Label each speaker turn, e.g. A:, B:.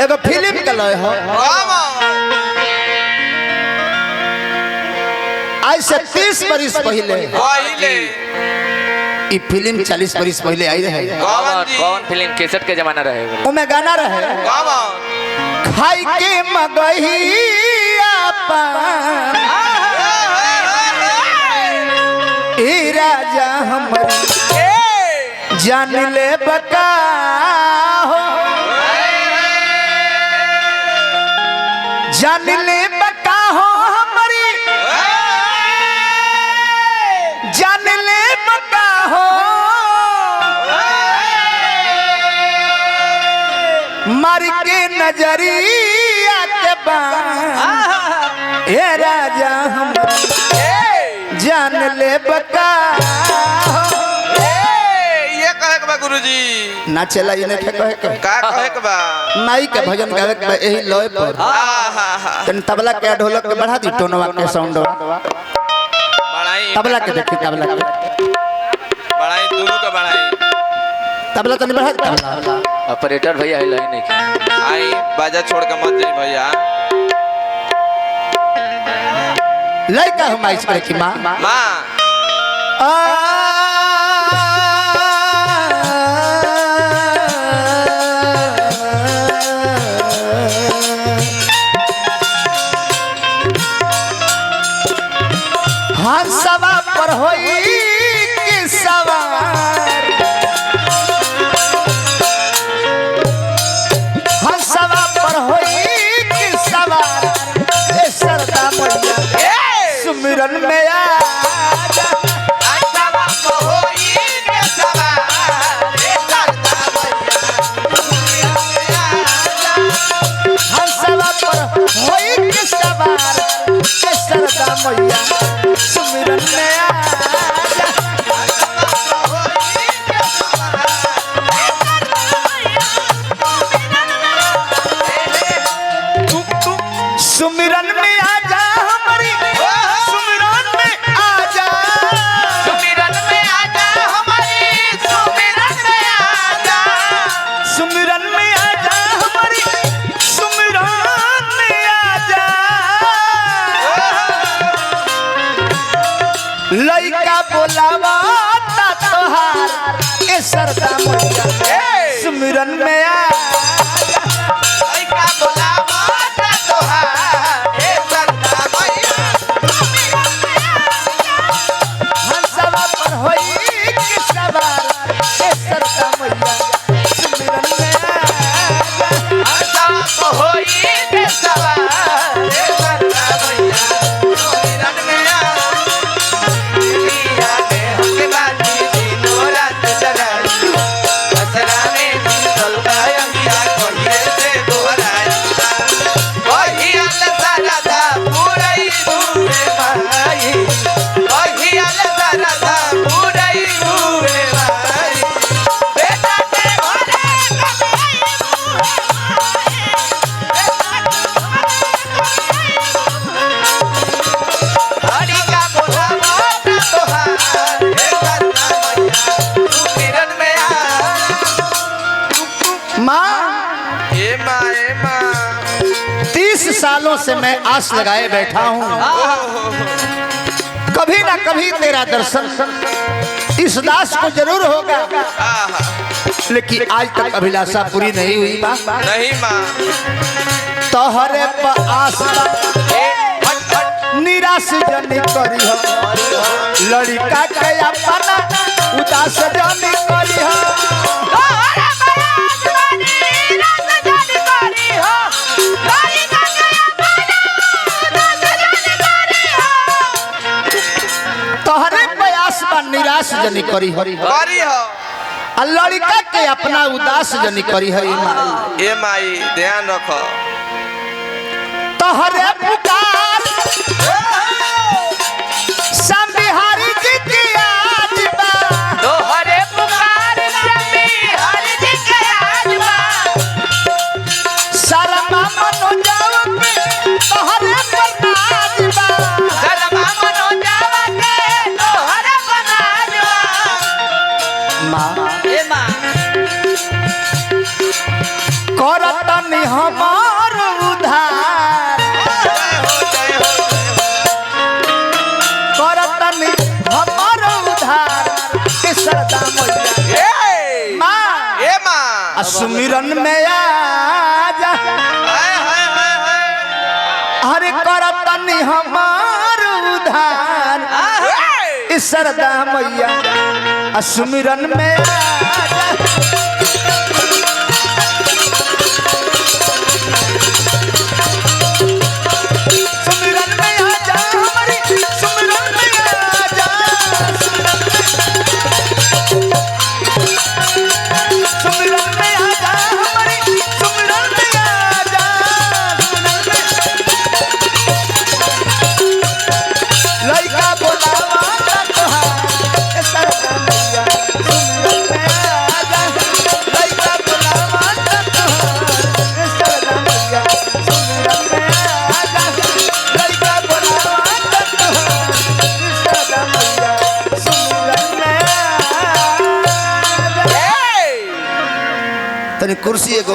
A: एगो फिल्म के लय हो आज से 30 बरिस पहले ई फिल्म 40 बरिस पहले आई रहे।
B: कौन फिल्म कैसेट के जमाना रहे?
A: ओमे गाना रहे खाई के मगहिया पान ए राजा हमरी जान ले बका हो जान ले बका हो हमारी जान ले बका हो मार के नजरिया के बान ए राजा हमारी जान ले बका
C: गुरुजी
A: ना चला इने कहे के
C: का कहे के बा
A: माई के भजन गावे के एही लय पर तन तबला के ढोलक के बढ़ा दी टोनवा के साउंड
C: बढ़ाई
A: तबला के देखी तबला के
C: बढ़ाई दोनों का बढ़ाई
A: तबला तनी बढ़ा तबला
B: ऑपरेटर भैया है लाइन नहीं
C: आई बाजा छोड़ के मत जाई भैया
A: लइका हम आइस करे की मां
C: मां
A: हंसवा पर होई कि सवार हंसवा पर होई कि सवार ए सरदा मैया सुमिरन में आजा
C: हंसवा पर होई कि सवार ए सरदा मैया
A: हंसवा पर होई कि सवार ए सरदा मैया सुमिरन में आजा सुमिरन में आजा हमारी सुमिरन में आजा
C: सुमिरन में आजा हमारी सुमिरन में आजा
A: सुमिरन में आजा हमारी सुमिरन में आजा लइका बोलावा ता तोहार ए सरदा मैया सुमिरन में आजा
C: लइका बोलावा ता तोहार ए सरदा मैया
A: हंसवा पर होई कि सवार ए सरदा मैया सुमिरन में आजा
C: हंसवा पर होई कि सवार ए सरदा मैया सुमिरन में आजा दुनिया में होके बाजी दिनो रात जगाई असरा में चल गया मिया कोई से दोहराई वही अल्लाह सारा था पूरा ही हुए भाई वही अल्लाह सारा था पूरा ही हुए भाई बेटा के घरे हरी का बोला मोटा तोहार ए करना मैया तू किरण में आ
A: माँ
C: ए माँ
A: 30 सालों से मैं आस लगाए बैठा हूँ कभी ना कभी तेरा दर्शन इस दास को जरूर होगा लेकिन आज तक अभिलाषा पूरी नहीं हुई माँ
C: नहीं माँ
A: तोहरे पर आस निराश जनी करी हो लड़का के अपना उदास जनी करी हो तोहरे प्रयास पर निराश जनी करी हो
C: करी हो
A: आ लड़का के अपना उदास जनी करी है
C: ए माई ध्यान रखो
A: तोहरे पुकार संबिहारी जी की आज बा
C: तोहरे पुकार सभी हर जी के आज बा
A: शर्मा मनो जाओ पे तोहरे पर नाज बा
C: शर्मा मनो जावा के तोहरे बनाज बा
A: माँ
C: ए माँ
A: करतनी हम सुमिरन में आजा हरे करतनी हमार उधार इस सरदा मैया सुमिरन में आजा सुमिरन में आजा हमारी सुमिरन में आजा सुमिरन में आजा हमारी सुमिरन में आजा लइका बोलावा तोहार ए सरदा मैया सुमिरन में आजा लइका बोलावा तोहार ए सरदा मैया सुमिरन में आजा लइका बोलावा तोहार ए सरदा मैया सुमिरन में आजा तनी कुर्सी एगो